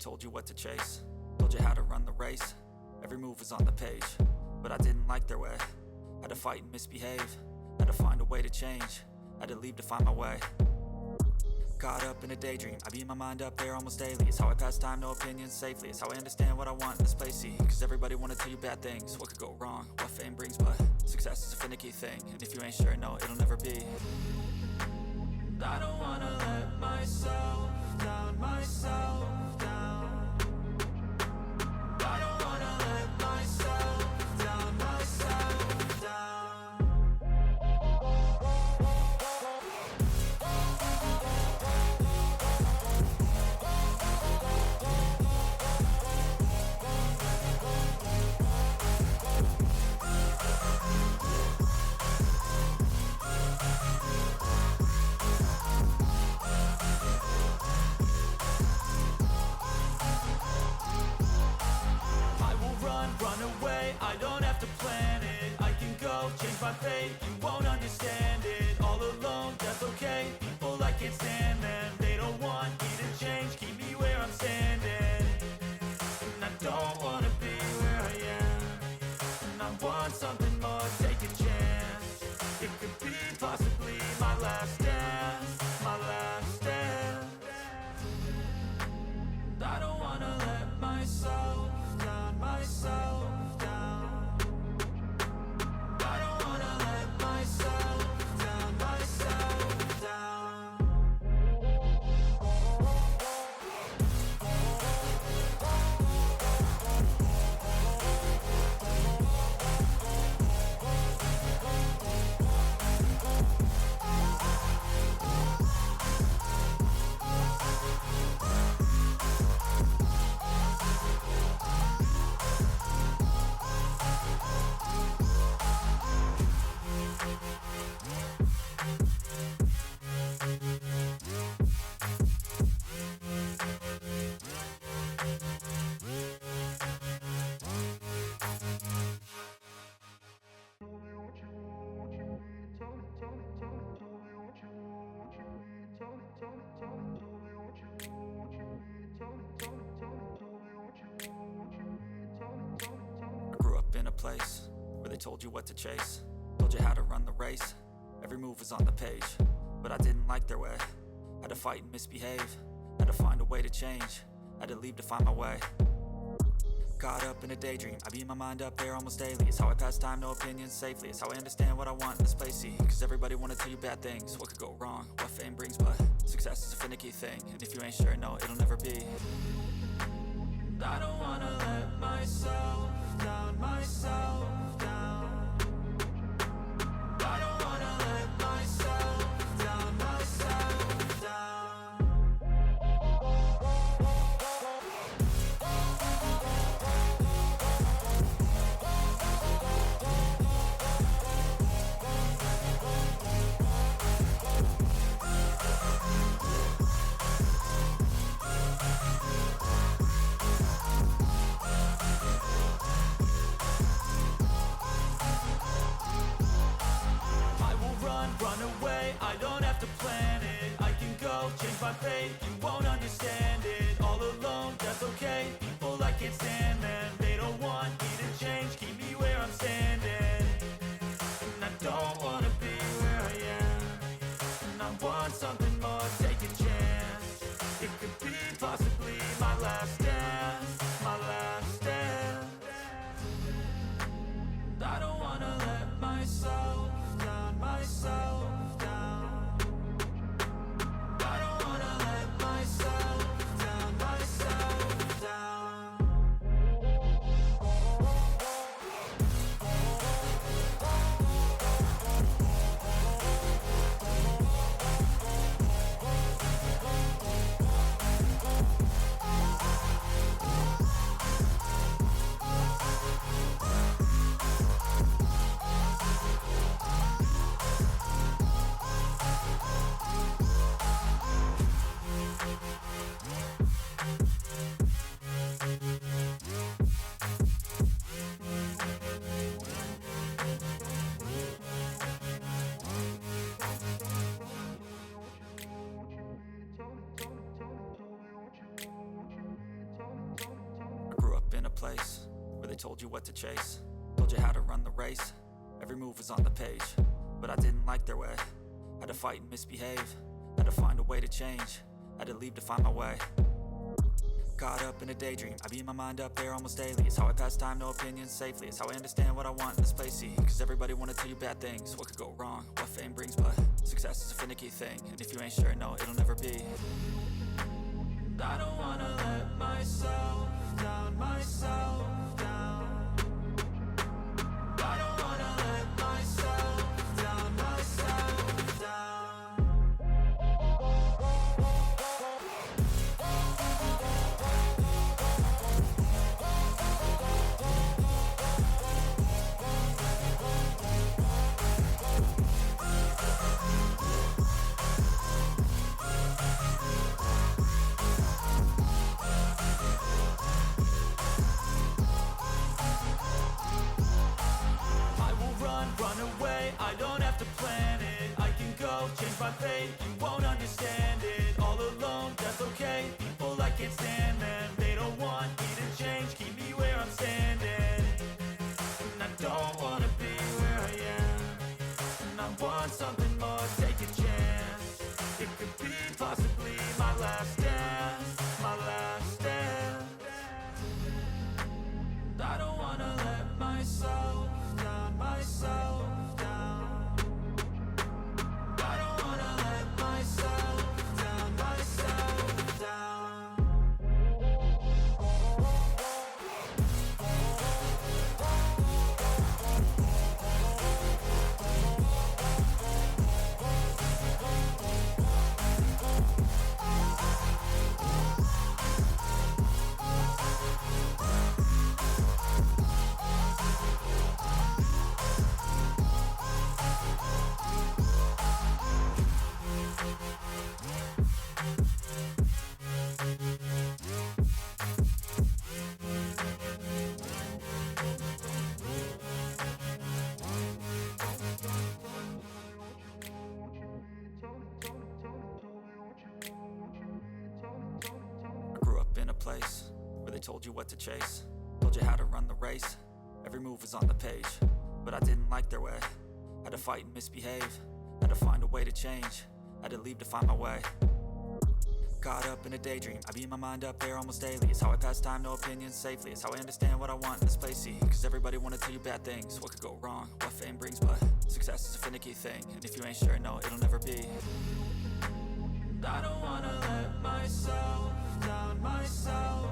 told you what to chase, told you how to run the race. Every move was on the page, but I didn't like their way. Had to fight and misbehave, had to find a way to change, had to leave to find my way. Caught up in a daydream, I beat my mind up there almost daily. It's how I pass time, no opinions safely. It's how I understand what I want in this place, see. Cause everybody wanna tell you bad things, what could go wrong, what fame brings. But success is a finicky thing, and if you ain't sure, no, it'll never be. I don't wanna let myself down, myself down. I don't wanna let myself down, myself down. I don't have to plan it, I can go change my fate. You won't understand it, all alone, that's okay. People I can't stand them, they don't want me to change. Keep me where I'm standing, and I don't wanna be where I am. And I want something more, take a chance. It could be possibly my last dance, my last dance. I don't wanna let myself down, myself. Place where they told you what to chase, told you how to run the race. Every move was on the page, but I didn't like their way. Had to fight and misbehave, had to find a way to change, had to leave to find my way. Caught up in a daydream, I beat my mind up there almost daily. It's how I pass time, no opinions safely. It's how I understand what I want in this place, see. Cause everybody wanna tell you bad things, what could go wrong, what fame brings. But success is a finicky thing, and if you ain't sure, no, it'll never be. I don't wanna let myself down, myself down. I don't wanna let myself down, myself down. I don't have to plan it, I can go change my fate. You won't understand it, all alone, that's okay. People I can't stand them, they don't want me to change. Keep me where I'm standing, and I don't wanna be where I am. And I want something more, take a chance. It could be possibly my last dance, my last dance. I don't wanna let myself down, myself. place where they told you what to chase, told you how to run the race. Every move was on the page, but I didn't like their way. Had to fight and misbehave, had to find a way to change, had to leave to find my way. Caught up in a daydream, I beat my mind up there almost daily. It's how I pass time, no opinions safely. It's how I understand what I want in this place, see. Cause everybody wanna tell you bad things, what could go wrong, what fame brings. But success is a finicky thing, and if you ain't sure, no, it'll never be. I don't wanna let myself down, myself down. I don't wanna let myself down, myself down. Run away, I don't have to plan it. I can go, change my fate, you won't understand it. All alone, that's okay, people I can't stand them. They don't want me to change, keep me where I'm standing. And I don't wanna be where I am, and I want something more, take a chance. It could be possibly my last dance, my last dance. I don't wanna let myself down, myself down. I don't wanna let myself down, myself down. Place where they told you what to chase, told you how to run the race. Every move was on the page, but I didn't like their way. Had to fight and misbehave, had to find a way to change, had to leave to find my way. Caught up in a daydream, I beat my mind up there almost daily. It's how I pass time, no opinions safely. It's how I understand what I want in this place, see. Cause everybody wanna tell you bad things, what could go wrong, what fame brings. But success is a finicky thing, and if you ain't sure, no, it'll never be. I don't wanna let myself down, myself